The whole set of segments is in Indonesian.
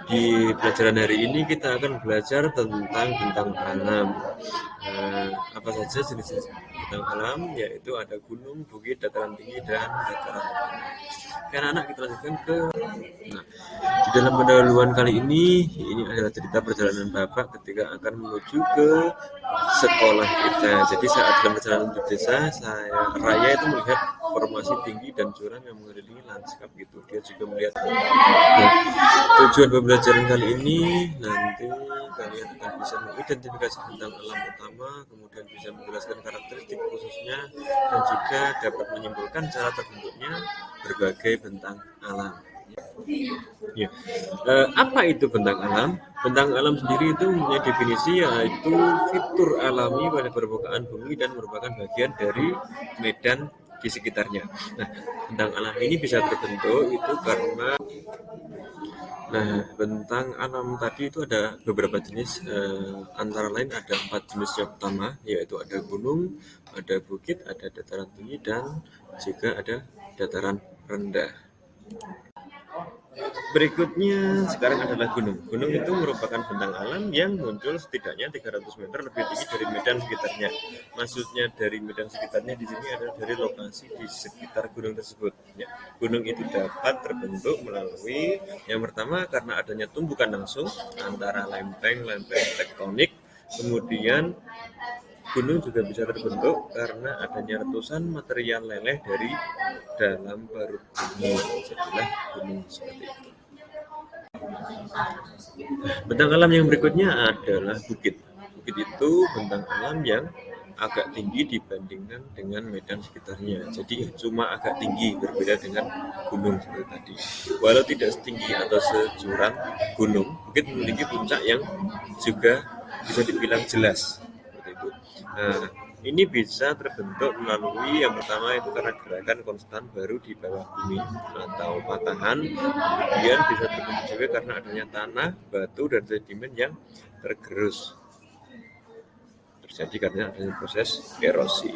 Di pelajaran hari ini kita akan belajar tentang bentang alam. Apa saja jenis-jenis bentang alam, yaitu ada gunung, bukit, dataran tinggi, dan dataran rendah. Oke, anak-anak, kita lanjutkan ke. Nah, di dalam pendahuluan kali ini adalah cerita perjalanan Bapak ketika akan menuju ke sekolah kita. Jadi saat dalam perjalanan di desa, Raya itu melihat formasi tinggi dan jurang yang mengelilingi lanskap gitu. Dia juga melihat. Nah, tujuan pembelajaran kali ini nanti kalian akan bisa mengidentifikasi bentang alam utama, kemudian bisa menjelaskan karakteristik khususnya, dan juga dapat menyimpulkan cara terbentuknya berbagai bentang alam. Ya. Apa itu bentang alam? Bentang alam sendiri itu mempunyai definisi, yaitu fitur alami pada permukaan bumi dan merupakan bagian dari medan di sekitarnya. Nah, bentang alam ini bisa terbentuk itu karena bentang alam tadi itu ada beberapa jenis, antara lain ada 4 jenis yang utama, yaitu ada gunung, ada bukit, ada dataran tinggi, dan juga ada dataran rendah. Berikutnya sekarang adalah gunung. Gunung itu merupakan bentang alam yang muncul setidaknya 300 meter lebih tinggi dari medan sekitarnya. Maksudnya dari medan sekitarnya di sini adalah dari lokasi di sekitar gunung tersebut. Ya, gunung itu dapat terbentuk melalui yang pertama karena adanya tumbukan langsung antara lempeng-lempeng tektonik. Kemudian gunung juga bisa terbentuk karena adanya letusan material leleh dari dalam perut bumi. Jadilah gunung seperti itu. Bentang alam yang berikutnya adalah bukit. Bukit itu bentang alam yang agak tinggi dibandingkan dengan medan sekitarnya. Jadi cuma agak tinggi, berbeda dengan gunung seperti tadi. Walau tidak setinggi atau sejurang gunung, bukit memiliki puncak yang juga bisa dibilang jelas. Seperti itu. Nah, ini bisa terbentuk melalui yang pertama itu karena gerakan konstan baru di bawah bumi atau patahan. Kemudian bisa terbentuk juga karena adanya tanah, batu, dan sedimen yang tergerus. Terjadi karena adanya proses erosi.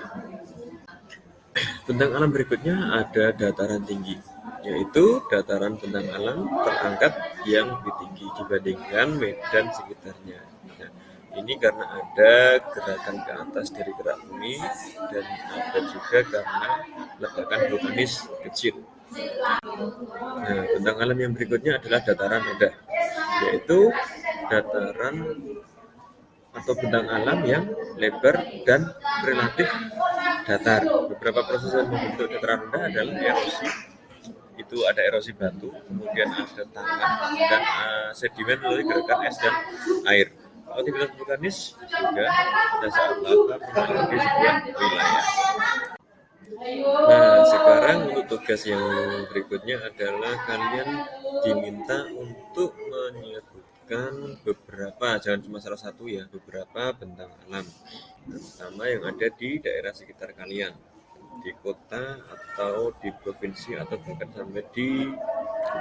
Bentang alam berikutnya ada dataran tinggi, yaitu dataran bentang alam terangkat yang lebih tinggi dibandingkan medan sekitarnya. Nah, ini karena ada gerakan ke atas dari gerak bumi dan ada juga karena ledakan vulkanis kecil. Nah, bentang alam yang berikutnya adalah dataran rendah, yaitu dataran atau bentang alam yang lebar dan relatif datar. Beberapa proses yang membentuk dataran rendah adalah erosi. Itu ada erosi batu, kemudian ada tanah dan sedimen melalui gerakan es dan air. Aktivitas vulkanis juga pada saat lava mengalir di sebuah wilayah. Nah, sekarang untuk tugas yang berikutnya adalah kalian diminta untuk menyebutkan beberapa, jangan cuma salah satu ya, beberapa bentang alam, terutama yang ada di daerah sekitar kalian, di kota atau di provinsi atau bahkan sampai di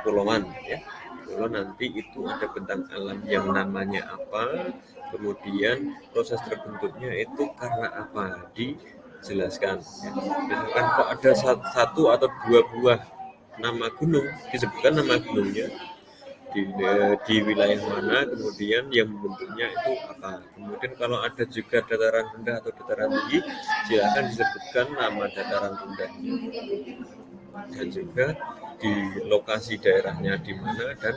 kepulauan ya. Kalau nanti itu ada bentang alam yang namanya apa, kemudian proses terbentuknya itu karena apa, dijelaskan ya. Misalkan kok ada satu atau dua buah nama gunung, disebutkan nama gunungnya di wilayah mana, kemudian yang membentuknya itu apa. Kemudian kalau ada juga dataran rendah atau dataran tinggi, silakan disebutkan nama dataran rendahnya dan juga di lokasi daerahnya di mana dan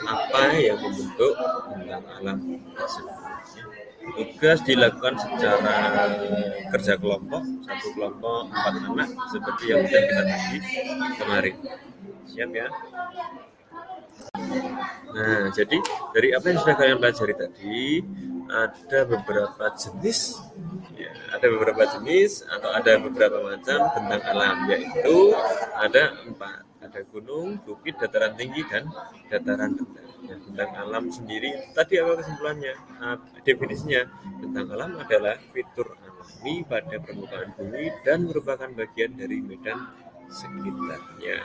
apa yang membentuk bentang alam tersebut. Tugas dilakukan secara kerja kelompok, satu kelompok 4 anak seperti yang sudah kita tadi kemarin. Siap ya? Nah, jadi dari apa yang sudah kalian pelajari tadi, ada beberapa jenis, ya, ada beberapa jenis atau ada beberapa macam bentang alam, yaitu ada 4, ada gunung, bukit, dataran tinggi, dan dataran rendah. Nah, bentang alam sendiri tadi apa kesimpulannya? Definisinya, bentang alam adalah fitur alami pada permukaan bumi dan merupakan bagian dari medan sekitarnya.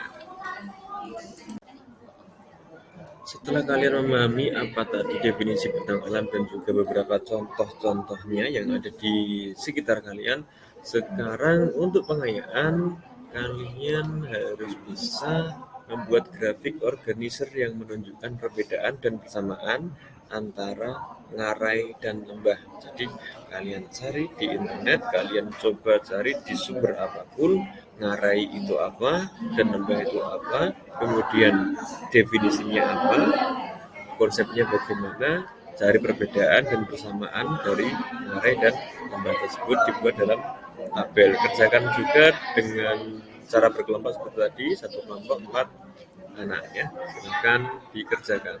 Setelah kalian memahami apa tadi definisi bentang alam dan juga beberapa contoh-contohnya yang ada di sekitar kalian, sekarang untuk pengayaan kalian harus bisa membuat grafik organizer yang menunjukkan perbedaan dan persamaan antara ngarai dan lembah. Jadi kalian cari di internet, kalian coba cari di sumber apapun, ngarai itu apa dan lembah itu apa, kemudian definisinya apa, konsepnya bagaimana, cari perbedaan dan persamaan dari ngarai dan lembah tersebut dibuat dalam tabel. Kerjakan juga dengan cara berkelompok seperti tadi, satu kelompok 4 anak ya. Silakan dikerjakan.